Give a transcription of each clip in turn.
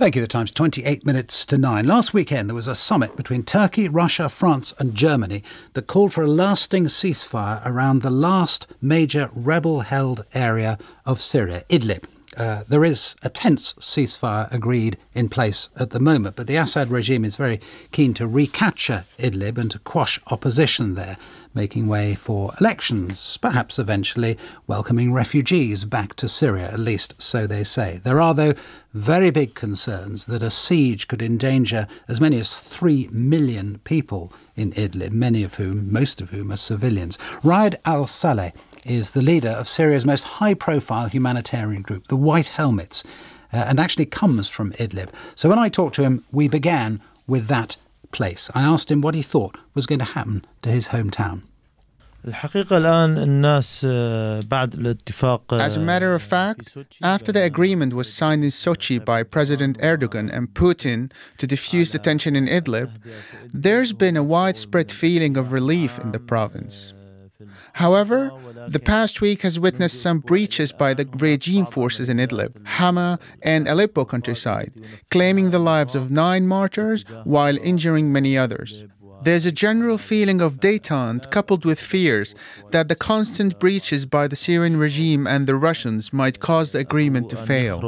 Thank you. The time's 28 minutes to 9. Last weekend there was a summit between Turkey, Russia, France and Germany that called for a lasting ceasefire around the last major rebel-held area of Syria, Idlib. There is a tense ceasefire agreed in place at the moment, but the Assad regime is very keen to recapture Idlib and to quash opposition there, making way for elections, perhaps eventually welcoming refugees back to Syria, at least so they say. There are, though, very big concerns that a siege could endanger as many as 3 million people in Idlib, most of whom are civilians. Raed Saleh is the leader of Syria's most high-profile humanitarian group, the White Helmets, and actually comes from Idlib. So when I talked to him, we began with that place. I asked him what he thought was going to happen to his hometown. As a matter of fact, after the agreement was signed in Sochi by President Erdogan and Putin to defuse the tension in Idlib, there's been a widespread feeling of relief in the province. However, the past week has witnessed some breaches by the regime forces in Idlib, Hama and Aleppo countryside, claiming the lives of 9 martyrs while injuring many others. There's a general feeling of détente coupled with fears that the constant breaches by the Syrian regime and the Russians might cause the agreement to fail.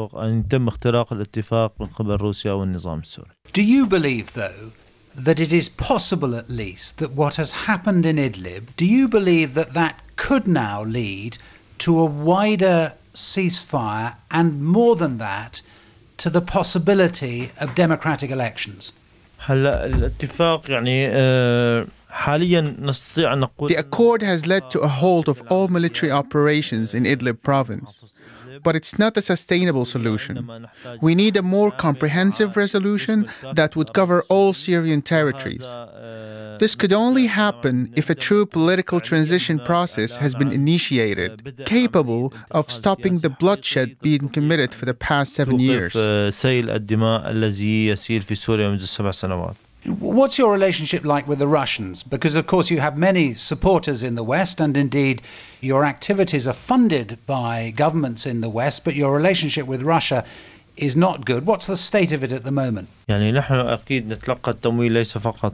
Do you believe, though, that it is possible at least that what has happened in Idlib, do you believe that that could now lead to a wider ceasefire and, more than that, to the possibility of democratic elections? The accord has led to a halt of all military operations in Idlib province. But it's not a sustainable solution. We need a more comprehensive resolution that would cover all Syrian territories. This could only happen if a true political transition process has been initiated, capable of stopping the bloodshed being committed for the past 7 years. What's your relationship like with the Russians? Because, of course, you have many supporters in the West, and indeed your activities are funded by governments in the West, but your relationship with Russia is not good. What's the state of it at the moment?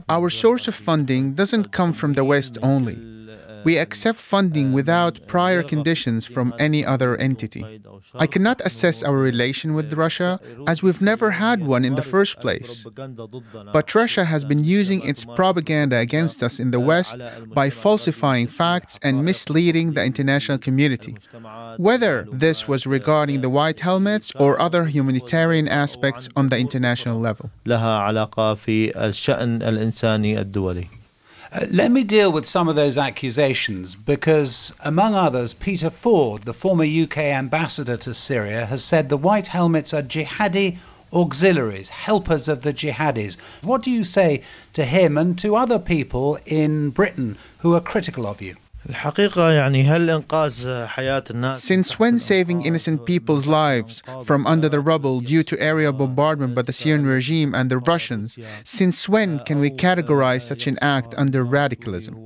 Our source of funding doesn't come from the West only. We accept funding without prior conditions from any other entity. I cannot assess our relation with Russia, as we've never had one in the first place. But Russia has been using its propaganda against us in the West by falsifying facts and misleading the international community, whether this was regarding the White Helmets or other humanitarian aspects on the international level. Let me deal with some of those accusations because, among others, Peter Ford, the former UK ambassador to Syria, has said the White Helmets are jihadi auxiliaries, helpers of the jihadis. What do you say to him and to other people in Britain who are critical of you? Since when saving innocent people's lives from under the rubble due to aerial bombardment by the Syrian regime and the Russians, since when can we categorize such an act under radicalism?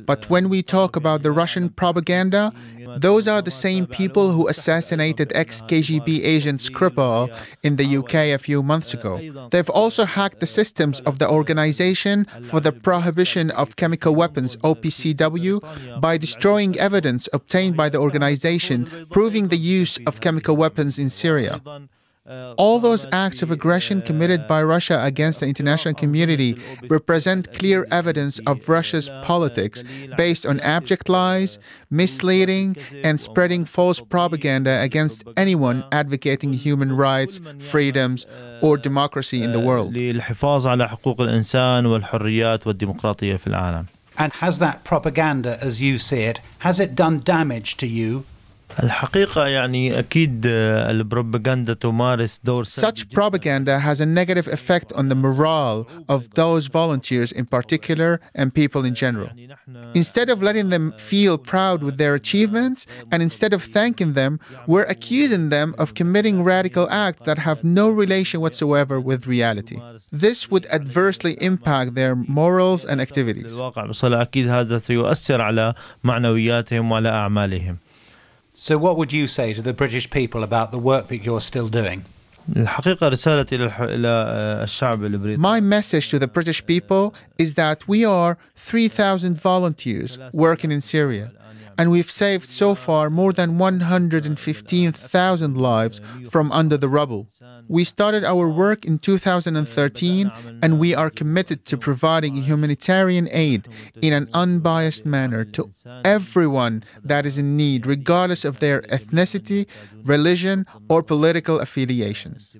But when we talk about the Russian propaganda, those are the same people who assassinated ex-KGB agent Skripal in the UK a few months ago. They've also hacked the systems of the Organization for the Prohibition of Chemical Weapons, OPCW, by destroying evidence obtained by the organization proving the use of chemical weapons in Syria. All those acts of aggression committed by Russia against the international community represent clear evidence of Russia's politics based on abject lies, misleading, and spreading false propaganda against anyone advocating human rights, freedoms, or democracy in the world. And has that propaganda, as you see it, has it done damage to you? Such propaganda has a negative effect on the morale of those volunteers in particular and people in general. Instead of letting them feel proud with their achievements and instead of thanking them, we're accusing them of committing radical acts that have no relation whatsoever with reality. This would adversely impact their morals and activities. So what would you say to the British people about the work that you're still doing? My message to the British people is that we are 3,000 volunteers working in Syria, and we've saved so far more than 115,000 lives from under the rubble. We started our work in 2013, and we are committed to providing humanitarian aid in an unbiased manner to everyone that is in need, regardless of their ethnicity, religion, or political affiliations.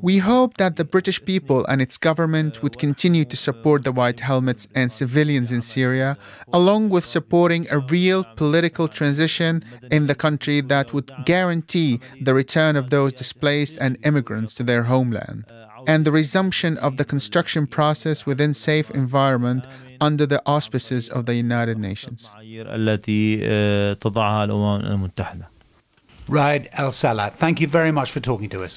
We hope that the British people and its government would continue to support the White Helmets and civilians in Syria, along with supporting a real political transition in the country that would guarantee the return of those displaced and immigrants to their homeland, and the resumption of the construction process within safe environment under the auspices of the United Nations. Raed Al Saleh, thank you very much for talking to us.